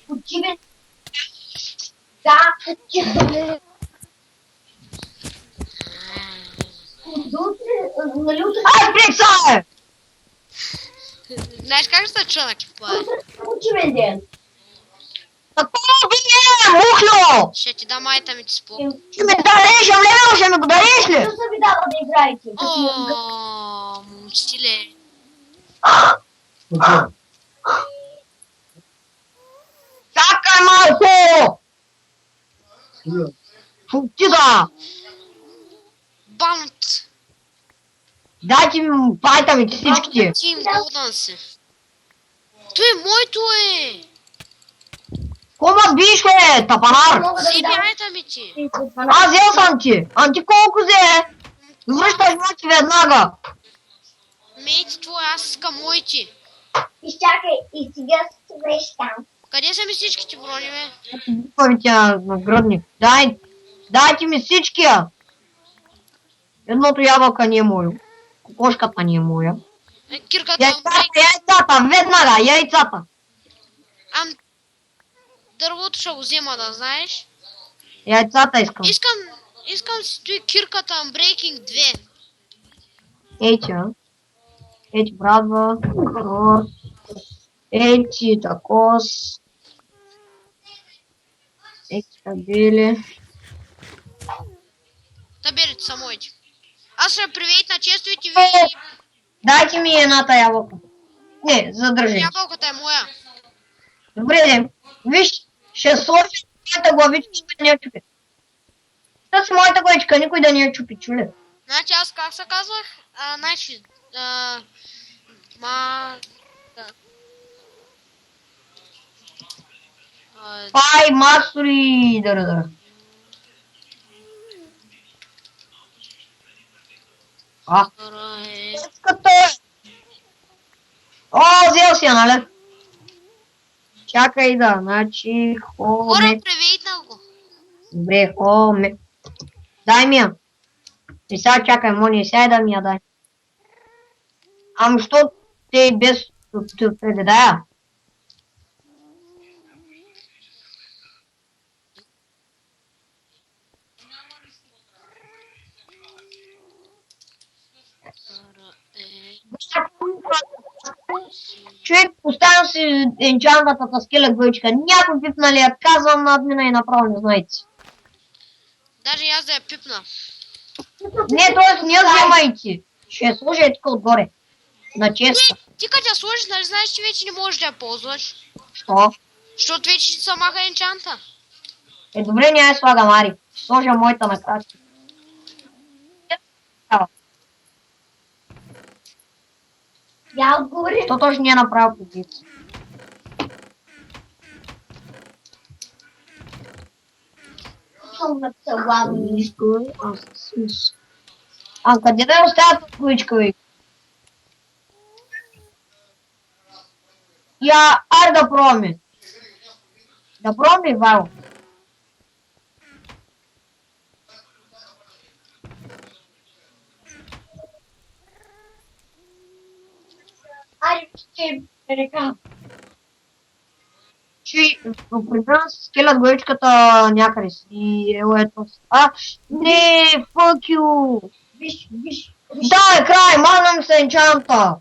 Учебен. Да, учебен. Нали утре? Ай, прицай! Знаеш как се чува на кипа? Учебен ден. Такова би не, мухло! Ще ти дам майта ми ти спо. Ще ми дареш, левел, ще ми го дареш ли? Що са ви дава да играете? О, момчиле. Чакай малко! Фукти да! Бамт. Дайте ми пайта ми всичките. Тим Голдън си. Той моето е. Кома биш бе, тапанар? Мога да ви Си дам. майта ми ти. Аз взел съм ти. А ти колко взе? Връщаш ме ти веднага. Мейти твой, аз искам моите. Изчакай, и сега се вреш там. Къде са ми всичките броневе? Буквами тя нагръдник. Дайте ми всичкия. Едното ябълка не е моё. Кокошката не е моя. Кирката Яйцата, веднага, яйцата. дървото ще го взема, да знаеш. Яйцата искам. Искам си стои кирката Unbreaking 2. Ети брадва, хор, ети такос, ети табели. Табелите са моите. Аз ще привейтна честовите ви. Дайте ми едната ябълка. Не, задържи. Ябълката е моя. Добре, де. Виж, ще сложи моята главичка, да не я чупи. Та си моята главичка, никой да не я чупи, чули. Значи аз как се казвах? Значи... Пай, масори, дара. Като е. О, взел си я, нали? Чакай да, значи, Хора, привейтна го. Добре, хоме. Дай ми я. И сега чакай, мони, сега да ми я дай. Ама що те без предадая? Човек, поставям си енчантата скелет глъчка. Някой пипна ли я, казвам на админа и направо не знаете. Даже аз да я пипна. Не, т.е. не я вземайте. Ще я сложа тук отгоре. На честа. Ти като я сложиш, нали знаеш, че вече не можеш да я ползваш? Що? Защото вече ще се маха енчанта. Добре, няма я слагам, Ари. Ще сложа моята на крачка. Я отговори. Що точно не е направил позиция? Съм написал главно. А къде да оставя количка, бе? Я, аре да пробваме. Да пробваме, Вайло. Айде, ще река. Чуй, определено с скелет главичката някъде си. Ело ето. Не, fuck you. Виж. Да, край, махнам се енчанта.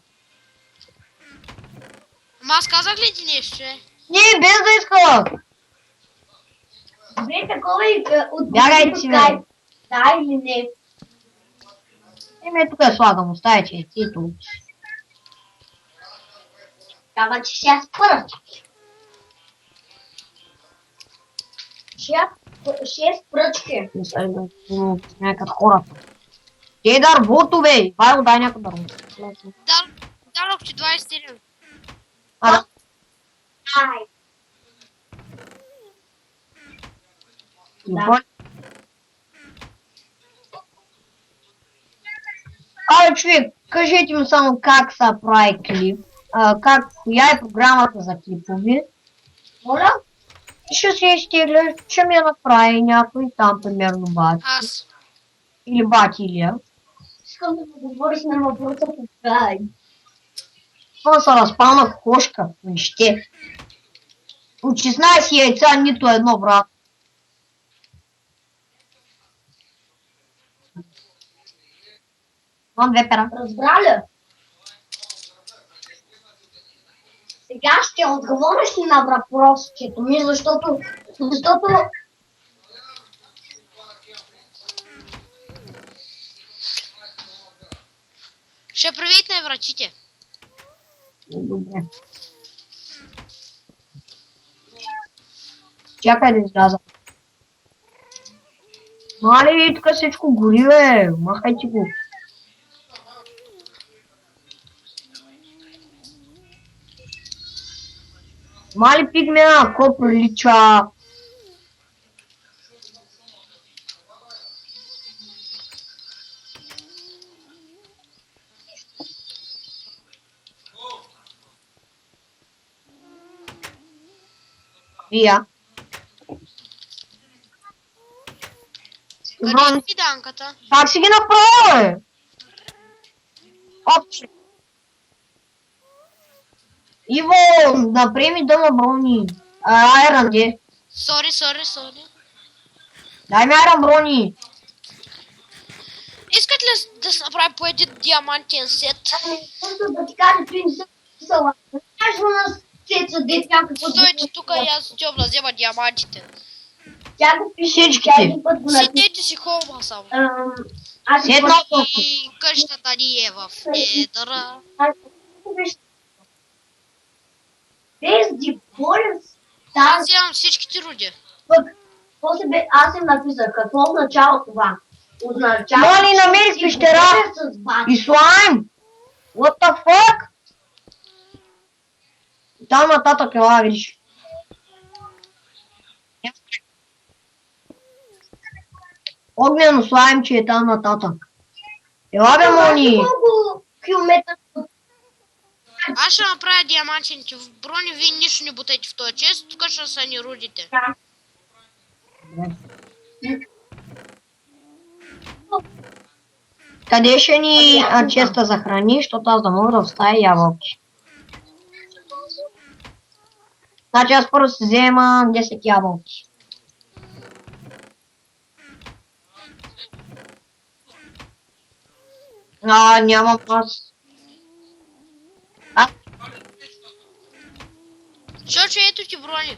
Ама аз казах ли ти нещо, че? Не, без да исках. Добре, такова и от Бягай си, бе. Да или не? Ме тук я слагам, оставя, че е тито. Трябва, че ще я спърна. Ще я спръчки. Някакъв хората. Те дървото, бе. Вайло, дай някакъв дърво. Дадох ти 27. Да. Ай. Абе, човек, кажете ми само как се прави клип. Коя е програмата за клипови. Моля? Ще се изтегля, ще ми я направи някой там, примерно бати. Аз. Или бати Илия. Искам да поговориш на въпроса по край. Това се разпална кошка, вижте. От 16 яйца нито едно, брат. Имам 2 пера. Разбрали? Сега ще отговориш ли на въпросчето ми, защото Ще привикне врачите. Добре. Чакай да изляза. Мали, тук всичко гори, бе. Махайте го. Мали пигмена, ако прилича. Вия. Къде е фиданката? Как си ги направя, бе? Опче. Иво, напреми да ме брони. Айран, де. Сори. Дай ми айран брони. Искат ли да се направи по един диамантен сет? да ти кажа принцип сала. Знаеш у нас цеца дет някакво... Стойте тук и аз отивам да взема диамантите. Тя го пише, Всичките. тя един път го напише. Седете си хубаво само. Аз Едно толкова. И къщата ни е в Едъра. Без диполис, Аз вземам всичките руди. пък, после аз им написах, какво означава това? Означава... Моли, намерих че пещера. говоря с бати. И слайм. What the fuck? Там нататък ела, видиш. Огнено слайм, че е там нататък. Ела, бе, Знаеш ли Мони. колко километър? Аз ще направя диамантените в брони, вие нищо не бутайте в този чест, тук ще са ни рудите. Къде ще ни честа за храни, защото аз да мога да встая ябълки. Значи аз първо си взема 10 ябълки. Нямам аз. Чочо, ето ти брони.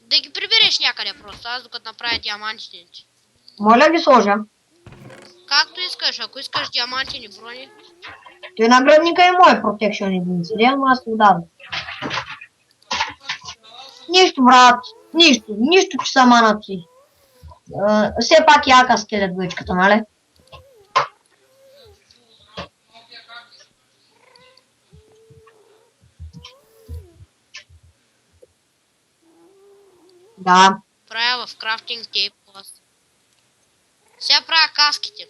Да ги прибереш някъде просто, аз докато направя диамантите. Моля ги сложа. Както искаш, ако искаш диамантини брони. Той наградника е мой протекшн единица. Ден, аз ти дадам. Нищо, брат. Нищо, че са манаци. Все пак яка скелет двоечката, нали? Да. Правя в крафтинг тейп. Сега правя каските.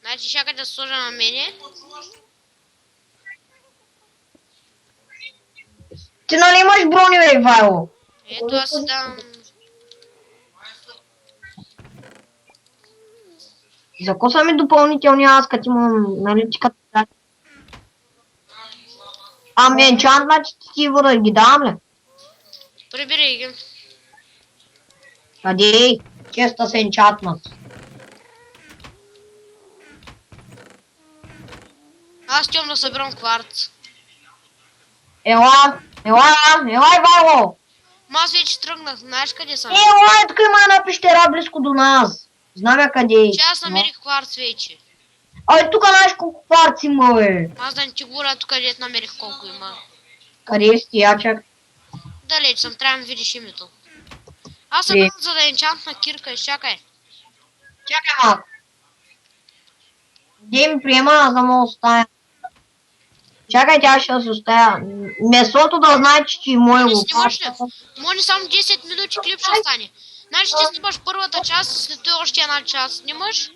Значи чакай да сложа на мене. Ти нали имаш брони, бе, Ивайло? Ето аз си дам... Закоса ми допълнителни аз, като имам, нали, ти като... Ами енчантна ти да ги дам ли? Прибери ги. Къде? Честа се енчантнат. Аз тям да събирам кварц. Ела, Ивайло! Ма аз вече тръгнах, знаеш къде съм? Ела, тук има една пещера близко до нас. Знам я къде е. Че аз намерих кварц вече. Ай, тук знаеш колко кварц има, бе. Аз да не ти говоря тук, където намерих колко има. Къде си, я чак? Далеч съм, трябва да ми видиш името. Аз съм за да енчантна кирка, изчакай. Чакай малко. Де ми приема, аз да мога оставя. Чакай, тя ще се оставя. Месото да знае, че ти е мое Не снимаш ли? лопата. Може само 10 минути клип ще стане. Значи ти снимаш първата част, след това още една част. Снимаш?